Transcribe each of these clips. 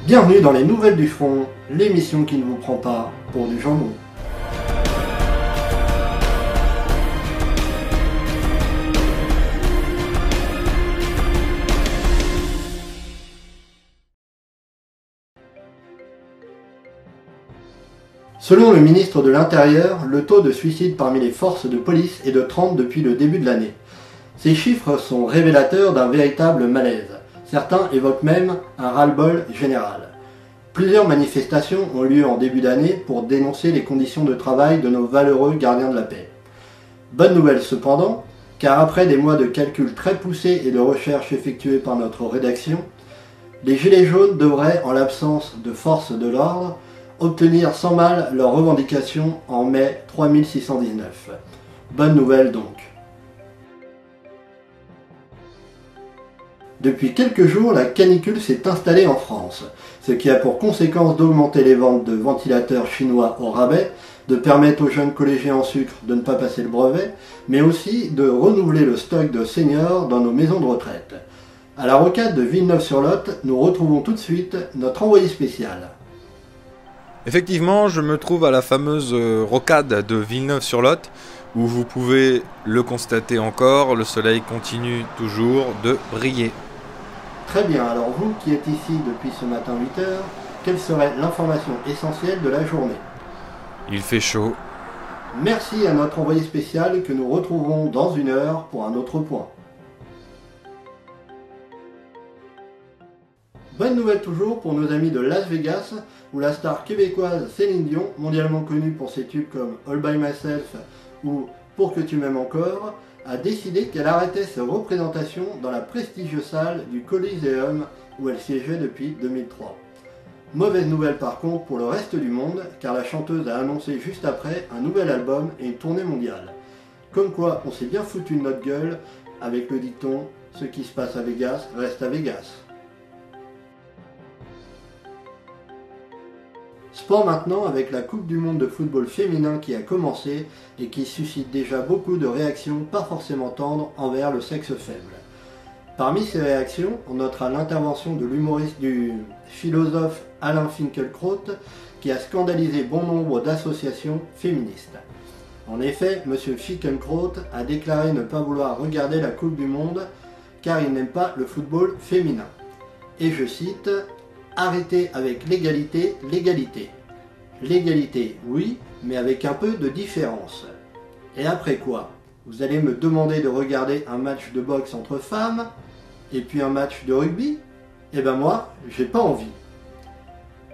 Bienvenue dans les Nouvelles du Front, l'émission qui ne vous prend pas pour du jambon. Selon le ministre de l'Intérieur, le taux de suicide parmi les forces de police est de 30 depuis le début de l'année. Ces chiffres sont révélateurs d'un véritable malaise. Certains évoquent même un ras-le-bol général. Plusieurs manifestations ont lieu en début d'année pour dénoncer les conditions de travail de nos valeureux gardiens de la paix. Bonne nouvelle cependant, car après des mois de calculs très poussés et de recherches effectuées par notre rédaction, les Gilets jaunes devraient, en l'absence de forces de l'ordre, obtenir sans mal leurs revendications en mai 3619. Bonne nouvelle donc. Depuis quelques jours, la canicule s'est installée en France, ce qui a pour conséquence d'augmenter les ventes de ventilateurs chinois au rabais, de permettre aux jeunes collégiens en sucre de ne pas passer le brevet, mais aussi de renouveler le stock de seniors dans nos maisons de retraite. À la rocade de Villeneuve-sur-Lot, nous retrouvons tout de suite notre envoyé spécial. Effectivement, je me trouve à la fameuse rocade de Villeneuve-sur-Lot, où vous pouvez le constater encore, le soleil continue toujours de briller. Très bien, alors vous qui êtes ici depuis ce matin 8h, quelle serait l'information essentielle de la journée? Il fait chaud. Merci à notre envoyé spécial que nous retrouverons dans une heure pour un autre point. Bonne nouvelle toujours pour nos amis de Las Vegas, où la star québécoise Céline Dion, mondialement connue pour ses tubes comme All By Myself ou Pour que tu m'aimes encore, a décidé qu'elle arrêtait ses représentations dans la prestigieuse salle du Coliseum où elle siégeait depuis 2003. Mauvaise nouvelle par contre pour le reste du monde, car la chanteuse a annoncé juste après un nouvel album et une tournée mondiale. Comme quoi on s'est bien foutu de notre gueule avec le dicton « Ce qui se passe à Vegas reste à Vegas ». Sport maintenant avec la Coupe du Monde de football féminin qui a commencé et qui suscite déjà beaucoup de réactions pas forcément tendres envers le sexe faible. Parmi ces réactions, on notera l'intervention de l'humoriste du philosophe Alain Finkielkraut qui a scandalisé bon nombre d'associations féministes. En effet, M. Finkielkraut a déclaré ne pas vouloir regarder la Coupe du Monde car il n'aime pas le football féminin. Et je cite: arrêtez avec l'égalité, l'égalité. L'égalité, oui, mais avec un peu de différence. Et après quoi? Vous allez me demander de regarder un match de boxe entre femmes, et puis un match de rugby? Eh ben moi, j'ai pas envie.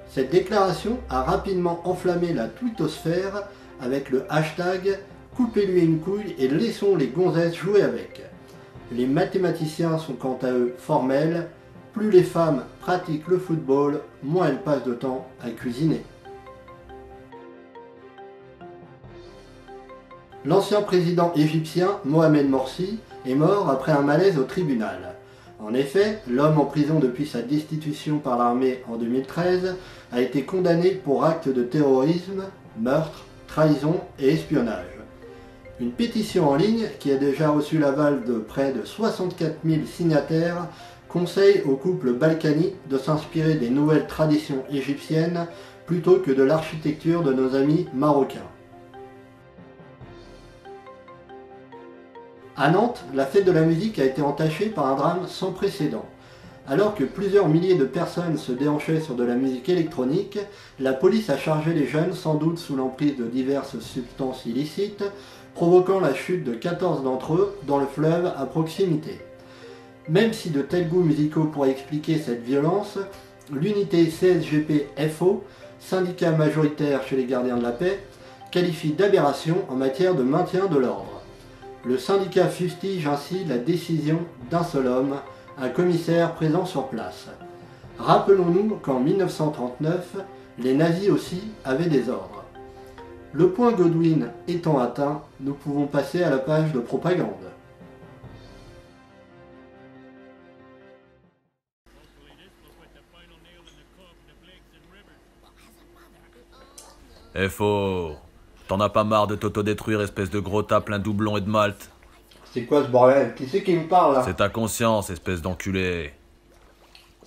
Cette déclaration a rapidement enflammé la twittosphère avec le hashtag « Coupez-lui une couille et laissons les gonzesses jouer avec ». Les mathématiciens sont quant à eux formels. Plus les femmes pratiquent le football, moins elles passent de temps à cuisiner. L'ancien président égyptien Mohamed Morsi est mort après un malaise au tribunal. En effet, l'homme en prison depuis sa destitution par l'armée en 2013 a été condamné pour actes de terrorisme, meurtre, trahison et espionnage. Une pétition en ligne, qui a déjà reçu l'aval de près de 64 000 signataires, conseille au couple balkanique de s'inspirer des nouvelles traditions égyptiennes plutôt que de l'architecture de nos amis marocains. À Nantes, la fête de la musique a été entachée par un drame sans précédent. Alors que plusieurs milliers de personnes se déhanchaient sur de la musique électronique, la police a chargé les jeunes, sans doute sous l'emprise de diverses substances illicites, provoquant la chute de 14 d'entre eux dans le fleuve à proximité. Même si de tels goûts musicaux pourraient expliquer cette violence, l'unité CSGP-FO, syndicat majoritaire chez les gardiens de la paix, qualifie d'aberration en matière de maintien de l'ordre. Le syndicat fustige ainsi la décision d'un seul homme, un commissaire présent sur place. Rappelons-nous qu'en 1939, les nazis aussi avaient des ordres. Le point Godwin étant atteint, nous pouvons passer à la page de propagande. FO, t'en as pas marre de t'autodétruire, espèce de gros tas plein doublons et de malt? C'est quoi ce bordel? Qui c'est qui me parle là? C'est ta conscience, espèce d'enculé.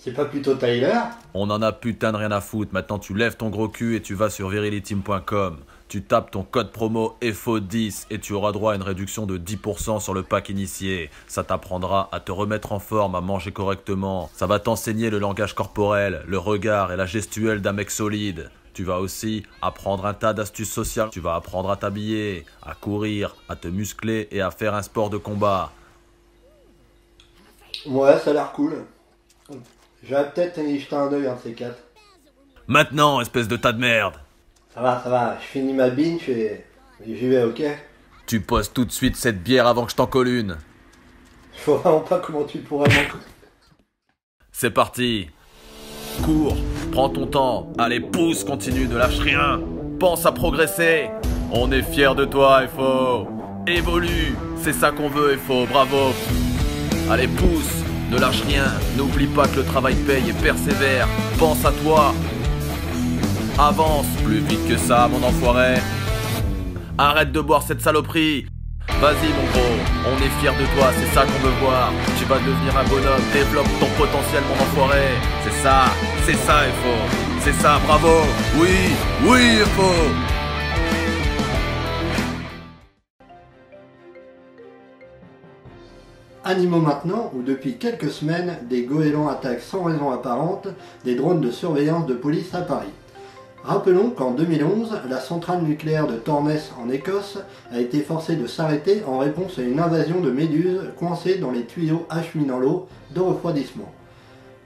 C'est pas plutôt Tyler? On en a putain de rien à foutre. Maintenant, tu lèves ton gros cul et tu vas sur viriliteam.com. Tu tapes ton code promo FO10 et tu auras droit à une réduction de 10% sur le pack initié. Ça t'apprendra à te remettre en forme, à manger correctement. Ça va t'enseigner le langage corporel, le regard et la gestuelle d'un mec solide. Tu vas aussi apprendre un tas d'astuces sociales. Tu vas apprendre à t'habiller, à courir, à te muscler et à faire un sport de combat. Ouais, ça a l'air cool. J'aurais peut-être y jeter un œil, un de ces quatre. Maintenant, espèce de tas de merde. Ça va, je finis ma binge et j'y vais, ok? Tu poses tout de suite cette bière avant que je t'en colle une. Je vois vraiment pas comment tu pourrais m'en... C'est parti. Cours, prends ton temps. Allez, pousse, continue, ne lâche rien. Pense à progresser. On est fiers de toi, FO. Évolue, c'est ça qu'on veut, FO, bravo. Allez, pousse, ne lâche rien. N'oublie pas que le travail paye et persévère. Pense à toi. Avance, plus vite que ça, mon enfoiré. Arrête de boire cette saloperie. Vas-y mon gros, on est fiers de toi, c'est ça qu'on veut voir. Tu vas devenir un bonhomme, développe ton potentiel mon enfoiré. C'est ça FO. C'est ça, bravo. Oui FO. Animaux maintenant, où depuis quelques semaines, des goélands attaquent sans raison apparente des drones de surveillance de police à Paris. Rappelons qu'en 2011, la centrale nucléaire de Torness en Écosse a été forcée de s'arrêter en réponse à une invasion de méduses coincées dans les tuyaux acheminant l'eau de refroidissement.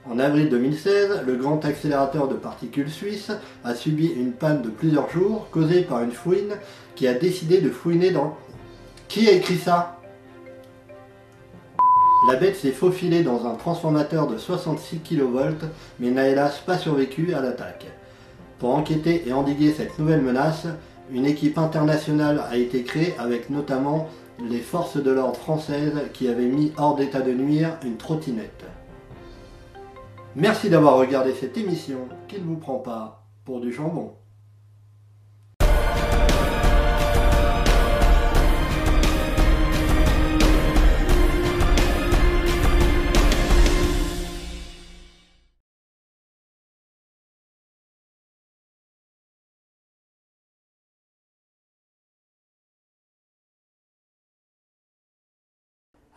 En avril 2016, le grand accélérateur de particules suisse a subi une panne de plusieurs jours causée par une fouine qui a décidé de fouiner dans... Qui a écrit ça? La bête s'est faufilée dans un transformateur de 66 kV mais n'a hélas pas survécu à l'attaque. Pour enquêter et endiguer cette nouvelle menace, une équipe internationale a été créée avec notamment les forces de l'ordre françaises qui avaient mis hors d'état de nuire une trottinette. Merci d'avoir regardé cette émission qui ne vous prend pas pour du jambon.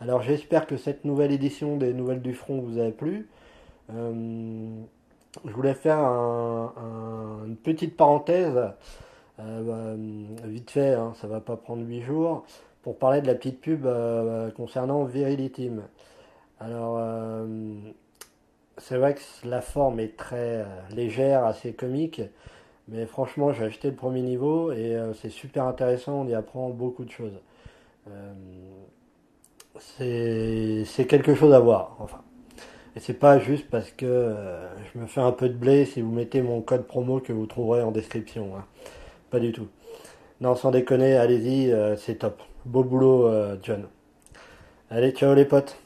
Alors j'espère que cette nouvelle édition des Nouvelles du Front vous a plu. Je voulais faire une petite parenthèse, vite fait, hein, ça va pas prendre 8 jours, pour parler de la petite pub concernant Viriliteam. Alors c'est vrai que la forme est très légère, assez comique, mais franchement j'ai acheté le premier niveau et c'est super intéressant, on y apprend beaucoup de choses. C'est quelque chose à voir, enfin. Et c'est pas juste parce que je me fais un peu de blé si vous mettez mon code promo que vous trouverez en description, hein. Pas du tout. Non, sans déconner, allez-y, c'est top. Beau boulot, John. Allez, ciao les potes.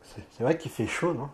C'est vrai qu'il fait chaud, non?